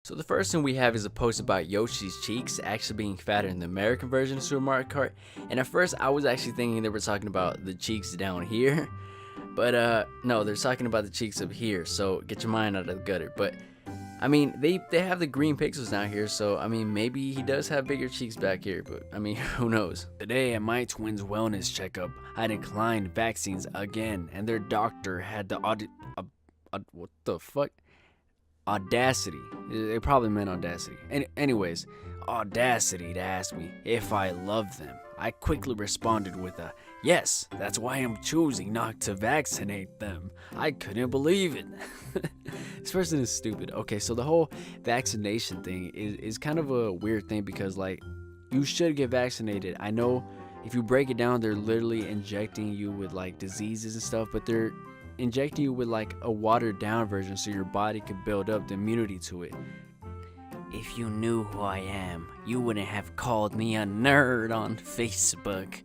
So the first thing we have is a post about Yoshi's cheeks actually being fatter in the American version of Super Mario Kart. And at first I was actually thinking they were talking about the cheeks down here. But no, they're talking about the cheeks up here. So get your mind out of the gutter. But I mean, they have the green pixels down here, so I mean, maybe he does have bigger cheeks back here, but I mean, who knows? Today at my twins' wellness checkup, I declined vaccines again, and their doctor had the what the fuck? Audacity. They probably meant audacity. Anyways, audacity to ask me if I love them. I quickly responded with a yes, that's why I'm choosing not to vaccinate them. I couldn't believe it. This person is stupid. Okay, so the whole vaccination thing is kind of a weird thing because, like, you should get vaccinated. I know if you break it down, they're literally injecting you with, like, diseases and stuff, but they're injecting you with, like, a watered down version so your body could build up the immunity to it. If you knew who I am, you wouldn't have called me a nerd on Facebook.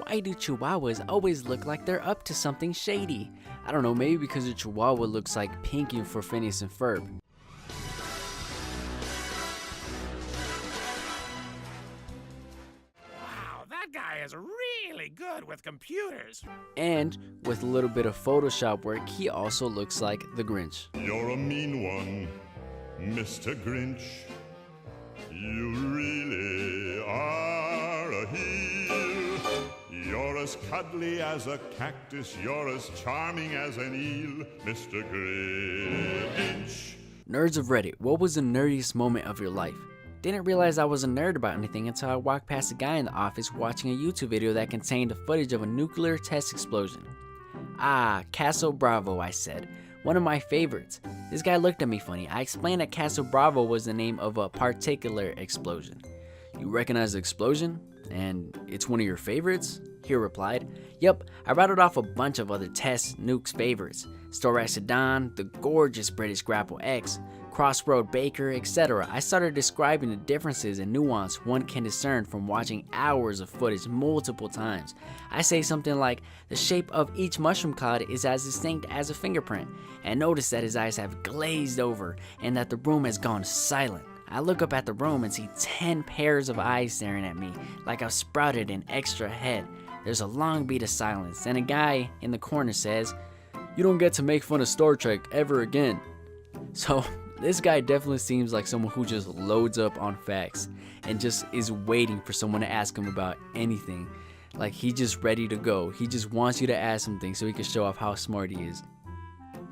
Why do chihuahuas always look like they're up to something shady? I don't know, maybe because a chihuahua looks like Pinky for Phineas and Ferb. Wow, that guy is really good with computers. And with a little bit of Photoshop work, he also looks like the Grinch. You're a mean one, Mr. Grinch. You really are a heel. You're as cuddly as a cactus. You're as charming as an eel, Mr. Grinch. Nerds of Reddit, what was the nerdiest moment of your life? Didn't realize I was a nerd about anything until I walked past a guy in the office watching a YouTube video that contained the footage of a nuclear test explosion. Ah, Castle Bravo, I said. One of my favorites. This guy looked at me funny. I explained that Castle Bravo was the name of a particular explosion. You recognize the explosion? And it's one of your favorites? He replied. Yep, I rattled off a bunch of other test nukes favorites. Storax Sedan, the gorgeous British Grapple X, Crossroad Baker, etc. I started describing the differences and nuance one can discern from watching hours of footage multiple times. I say something like, the shape of each mushroom cloud is as distinct as a fingerprint, and notice that his eyes have glazed over and that the room has gone silent. I look up at the room and see 10 pairs of eyes staring at me like I've sprouted an extra head. There's a long beat of silence, and a guy in the corner says, "You don't get to make fun of Star Trek ever again." So this guy definitely seems like someone who just loads up on facts and just is waiting for someone to ask him about anything. Like, he's just ready to go. He just wants you to ask him things so he can show off how smart he is.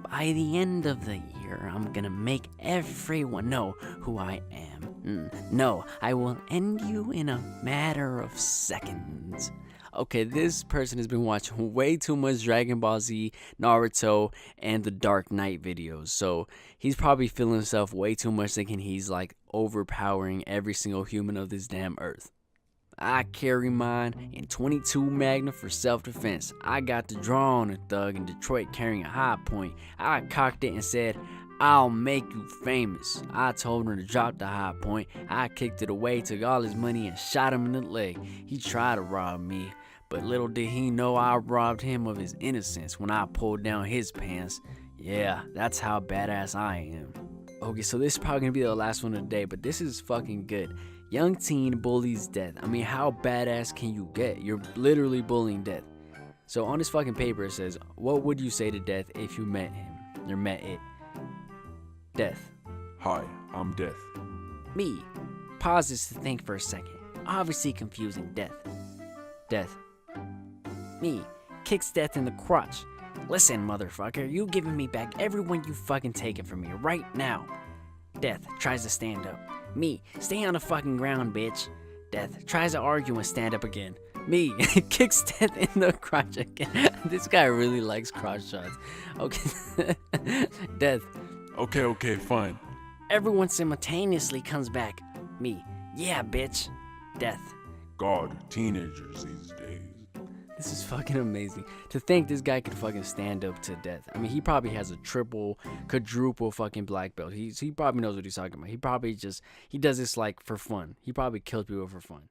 By the end of the year, I'm gonna make everyone know who I am. No, I will end you in a matter of seconds. Okay, this person has been watching way too much Dragon Ball Z, Naruto, and the Dark Knight videos. So he's probably feeling himself way too much, thinking he's like overpowering every single human of this damn earth. I carry mine in 22 Magnum for self-defense. I got the draw on a thug in Detroit carrying a high point. I cocked it and said, "I'll make you famous." I told him to drop the high point. I kicked it away, took all his money, and shot him in the leg. He tried to rob me, but little did he know I robbed him of his innocence when I pulled down his pants. Yeah, that's how badass I am. Okay, so this is probably gonna be the last one of the day, but this is fucking good. Young teen bullies death. I mean, how badass can you get? You're literally bullying death. So on this fucking paper it says, what would you say to death if you met him or met it? Death. Hi, I'm Death. Me. Pauses to think for a second. Obviously confusing death. Death. Me. Kicks death in the crotch. Listen, motherfucker, you giving me back everyone you fucking taken from me right now. Death tries to stand up. Me. Stay on the fucking ground, bitch. Death tries to argue and stand up again. Me. Kicks death in the crotch again. This guy really likes crotch shots. Okay. Death. Okay, fine. Everyone simultaneously comes back. Me. Yeah, bitch. Death. God, teenagers these days. This is fucking amazing. To think this guy could fucking stand up to death. I mean, he probably has a triple, quadruple fucking black belt. He probably knows what he's talking about. He does this like for fun. He probably kills people for fun.